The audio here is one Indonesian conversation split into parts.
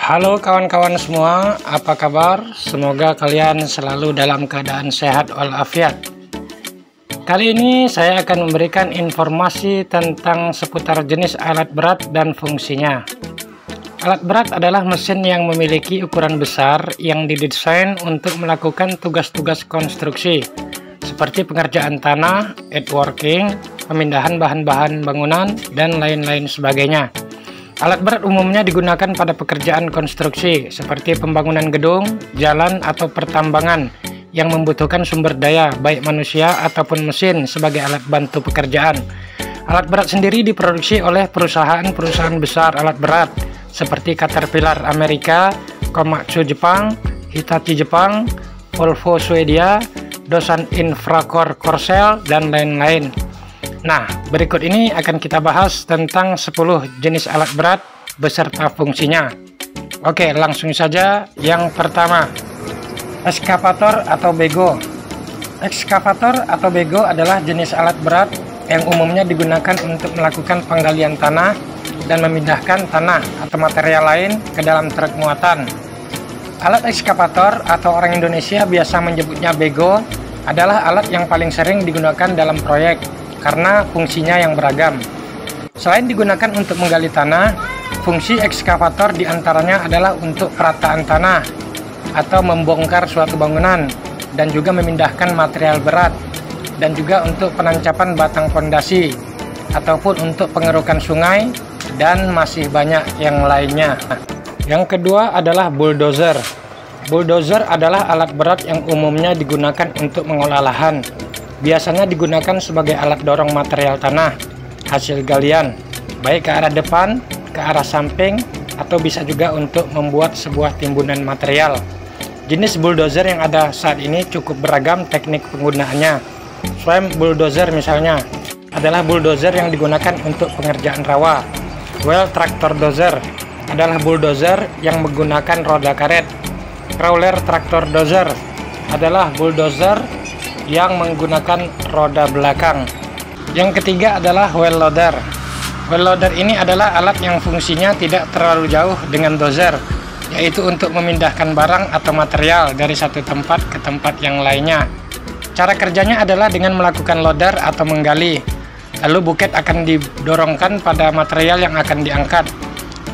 Halo kawan-kawan semua, apa kabar? Semoga kalian selalu dalam keadaan sehat walafiat. Kali ini saya akan memberikan informasi tentang seputar jenis alat berat dan fungsinya. Alat berat adalah mesin yang memiliki ukuran besar yang didesain untuk melakukan tugas-tugas konstruksi seperti pengerjaan tanah, earthworking, pemindahan bahan-bahan bangunan, dan lain-lain sebagainya. Alat berat umumnya digunakan pada pekerjaan konstruksi seperti pembangunan gedung, jalan, atau pertambangan yang membutuhkan sumber daya baik manusia ataupun mesin sebagai alat bantu pekerjaan. Alat berat sendiri diproduksi oleh perusahaan-perusahaan besar alat berat seperti Caterpillar Amerika, Komatsu Jepang, Hitachi Jepang, Volvo Swedia, Dosan Infracore Korsel, dan lain-lain. Nah, berikut ini akan kita bahas tentang 10 jenis alat berat beserta fungsinya. Oke, langsung saja. Yang pertama, ekskavator atau bego. Ekskavator atau bego adalah jenis alat berat yang umumnya digunakan untuk melakukan penggalian tanah dan memindahkan tanah atau material lain ke dalam truk muatan. Alat ekskavator atau orang Indonesia biasa menyebutnya bego adalah alat yang paling sering digunakan dalam proyek karena fungsinya yang beragam. Selain digunakan untuk menggali tanah, fungsi ekskavator diantaranya adalah untuk perataan tanah atau membongkar suatu bangunan dan juga memindahkan material berat, dan juga untuk penancapan batang fondasi ataupun untuk pengerukan sungai, dan masih banyak yang lainnya. Yang kedua adalah bulldozer. Bulldozer adalah alat berat yang umumnya digunakan untuk mengolah lahan. Biasanya digunakan sebagai alat dorong material tanah hasil galian, baik ke arah depan, ke arah samping, atau bisa juga untuk membuat sebuah timbunan material. Jenis bulldozer yang ada saat ini cukup beragam teknik penggunaannya. Frame bulldozer misalnya adalah bulldozer yang digunakan untuk pengerjaan rawa. Well tractor dozer adalah bulldozer yang menggunakan roda karet. Crawler tractor dozer adalah bulldozer yang menggunakan roda belakang. Yang ketiga adalah wheel loader. Wheel loader ini adalah alat yang fungsinya tidak terlalu jauh dengan dozer, yaitu untuk memindahkan barang atau material dari satu tempat ke tempat yang lainnya. Cara kerjanya adalah dengan melakukan loader atau menggali, lalu buket akan didorongkan pada material yang akan diangkat.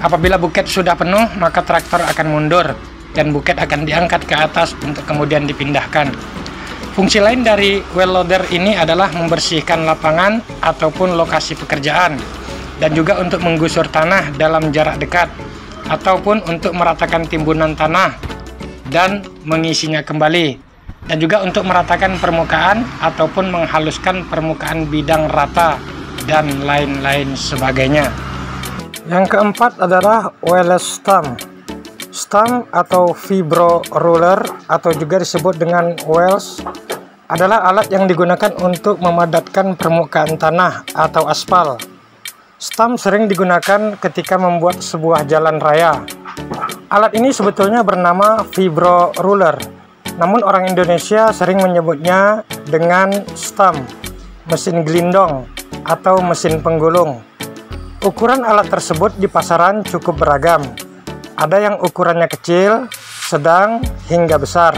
Apabila buket sudah penuh, maka traktor akan mundur dan buket akan diangkat ke atas untuk kemudian dipindahkan. Fungsi lain dari wheel loader ini adalah membersihkan lapangan ataupun lokasi pekerjaan, dan juga untuk menggusur tanah dalam jarak dekat, ataupun untuk meratakan timbunan tanah dan mengisinya kembali, dan juga untuk meratakan permukaan ataupun menghaluskan permukaan bidang rata, dan lain-lain sebagainya. Yang keempat adalah wheelless stump. Stump atau vibro roller atau juga disebut dengan wheels adalah alat yang digunakan untuk memadatkan permukaan tanah atau aspal. Stump sering digunakan ketika membuat sebuah jalan raya. Alat ini sebetulnya bernama vibro roller, namun orang Indonesia sering menyebutnya dengan stump, mesin gelindong, atau mesin penggulung. Ukuran alat tersebut di pasaran cukup beragam. Ada yang ukurannya kecil, sedang, hingga besar.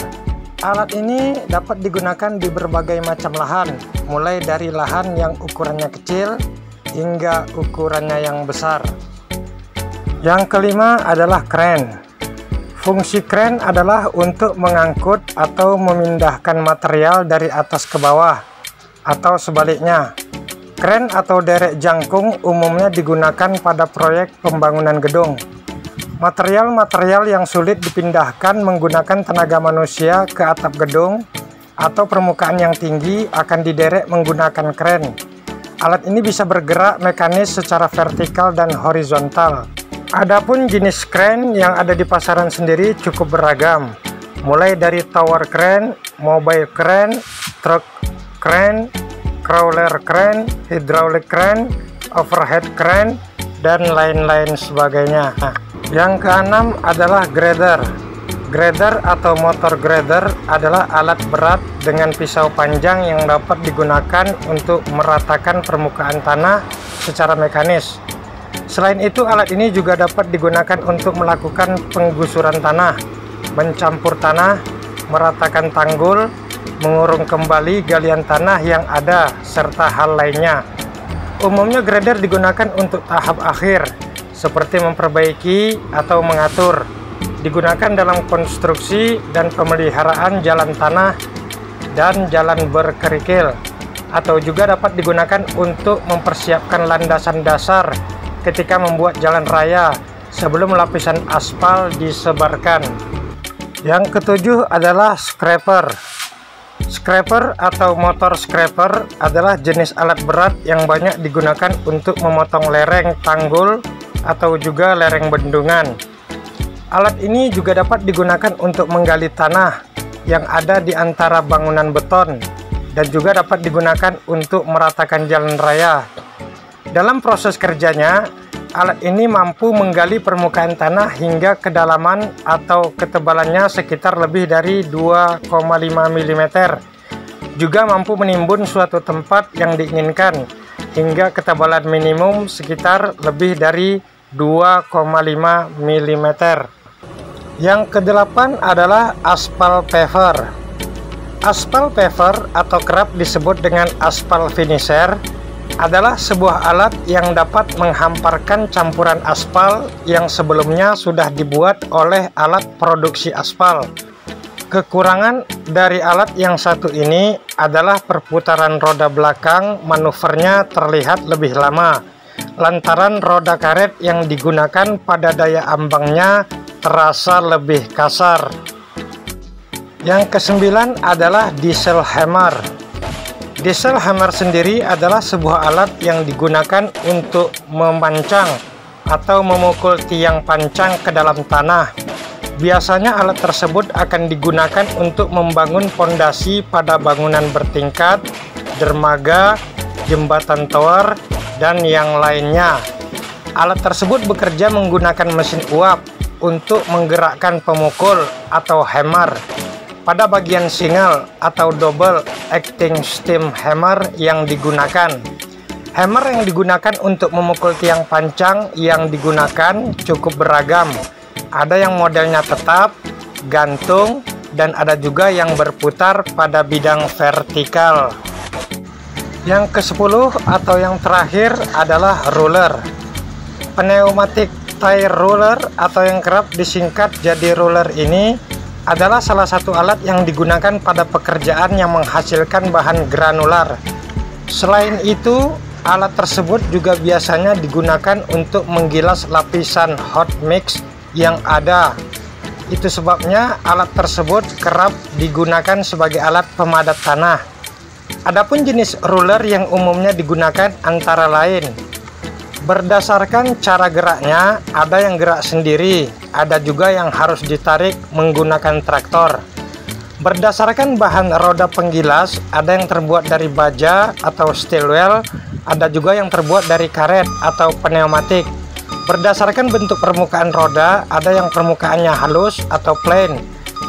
Alat ini dapat digunakan di berbagai macam lahan, mulai dari lahan yang ukurannya kecil hingga ukurannya yang besar. Yang kelima adalah kren. Fungsi kren adalah untuk mengangkut atau memindahkan material dari atas ke bawah, atau sebaliknya. Kren atau derek jangkung umumnya digunakan pada proyek pembangunan gedung. Material-material yang sulit dipindahkan menggunakan tenaga manusia ke atap gedung atau permukaan yang tinggi akan diderek menggunakan kren. Alat ini bisa bergerak mekanis secara vertikal dan horizontal. Adapun jenis kren yang ada di pasaran sendiri cukup beragam, mulai dari tower crane, mobile crane, truck crane, crawler crane, hydraulic crane, overhead crane, dan lain-lain sebagainya. Yang keenam adalah grader. Grader atau motor grader adalah alat berat dengan pisau panjang yang dapat digunakan untuk meratakan permukaan tanah secara mekanis. Selain itu, alat ini juga dapat digunakan untuk melakukan penggusuran tanah, mencampur tanah, meratakan tanggul, mengurung kembali galian tanah yang ada, serta hal lainnya. Umumnya grader digunakan untuk tahap akhir, seperti memperbaiki atau mengatur. Digunakan dalam konstruksi dan pemeliharaan jalan tanah dan jalan berkerikil, atau juga dapat digunakan untuk mempersiapkan landasan dasar ketika membuat jalan raya sebelum lapisan aspal disebarkan. Yang ketujuh adalah scraper. Scraper atau motor scraper adalah jenis alat berat yang banyak digunakan untuk memotong lereng tanggul atau juga lereng bendungan. Alat ini juga dapat digunakan untuk menggali tanah yang ada di antara bangunan beton, dan juga dapat digunakan untuk meratakan jalan raya. Dalam proses kerjanya, alat ini mampu menggali permukaan tanah hingga kedalaman atau ketebalannya sekitar lebih dari 2,5 mm. Juga mampu menimbun suatu tempat yang diinginkan hingga ketebalan minimum sekitar lebih dari 2,5 mm. Yang kedelapan adalah aspal paver. Aspal paver atau kerap disebut dengan aspal finisher adalah sebuah alat yang dapat menghamparkan campuran aspal yang sebelumnya sudah dibuat oleh alat produksi aspal. Kekurangan dari alat yang satu ini adalah perputaran roda belakang manuvernya terlihat lebih lama, lantaran roda karet yang digunakan pada daya ambangnya terasa lebih kasar. Yang kesembilan adalah diesel hammer. Diesel hammer sendiri adalah sebuah alat yang digunakan untuk memancang atau memukul tiang pancang ke dalam tanah. Biasanya alat tersebut akan digunakan untuk membangun pondasi pada bangunan bertingkat, dermaga, jembatan tower, dan yang lainnya. Alat tersebut bekerja menggunakan mesin uap untuk menggerakkan pemukul atau hammer pada bagian single atau double acting steam hammer yang digunakan. Hammer yang digunakan untuk memukul tiang pancang yang digunakan cukup beragam. Ada yang modelnya tetap, gantung, dan ada juga yang berputar pada bidang vertikal. Yang ke-10 atau yang terakhir adalah roller. Pneumatic tire roller atau yang kerap disingkat jadi roller ini adalah salah satu alat yang digunakan pada pekerjaan yang menghasilkan bahan granular. Selain itu, alat tersebut juga biasanya digunakan untuk menggilas lapisan hot mix yang ada. Itu sebabnya alat tersebut kerap digunakan sebagai alat pemadat tanah. Adapun jenis roller yang umumnya digunakan antara lain, berdasarkan cara geraknya, ada yang gerak sendiri, ada juga yang harus ditarik menggunakan traktor. Berdasarkan bahan roda penggilas, ada yang terbuat dari baja atau steel wheel, ada juga yang terbuat dari karet atau pneumatik. Berdasarkan bentuk permukaan roda, ada yang permukaannya halus atau plain,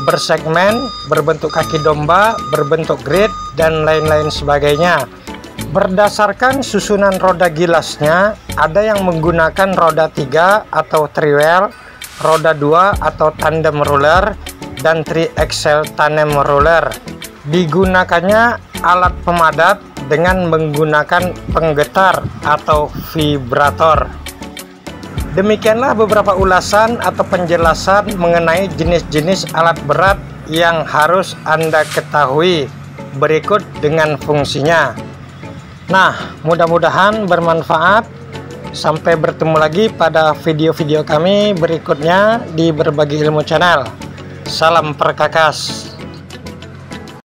bersegmen, berbentuk kaki domba, berbentuk grid, dan lain-lain sebagainya. Berdasarkan susunan roda gilasnya, ada yang menggunakan roda 3 atau 3 wheel, roda 2 atau tandem roller, dan 3 axle tandem roller. Digunakannya alat pemadat dengan menggunakan penggetar atau vibrator. Demikianlah beberapa ulasan atau penjelasan mengenai jenis-jenis alat berat yang harus Anda ketahui berikut dengan fungsinya. Nah, mudah-mudahan bermanfaat. Sampai bertemu lagi pada video-video kami berikutnya di Berbagi Ilmu Channel. Salam perkakas.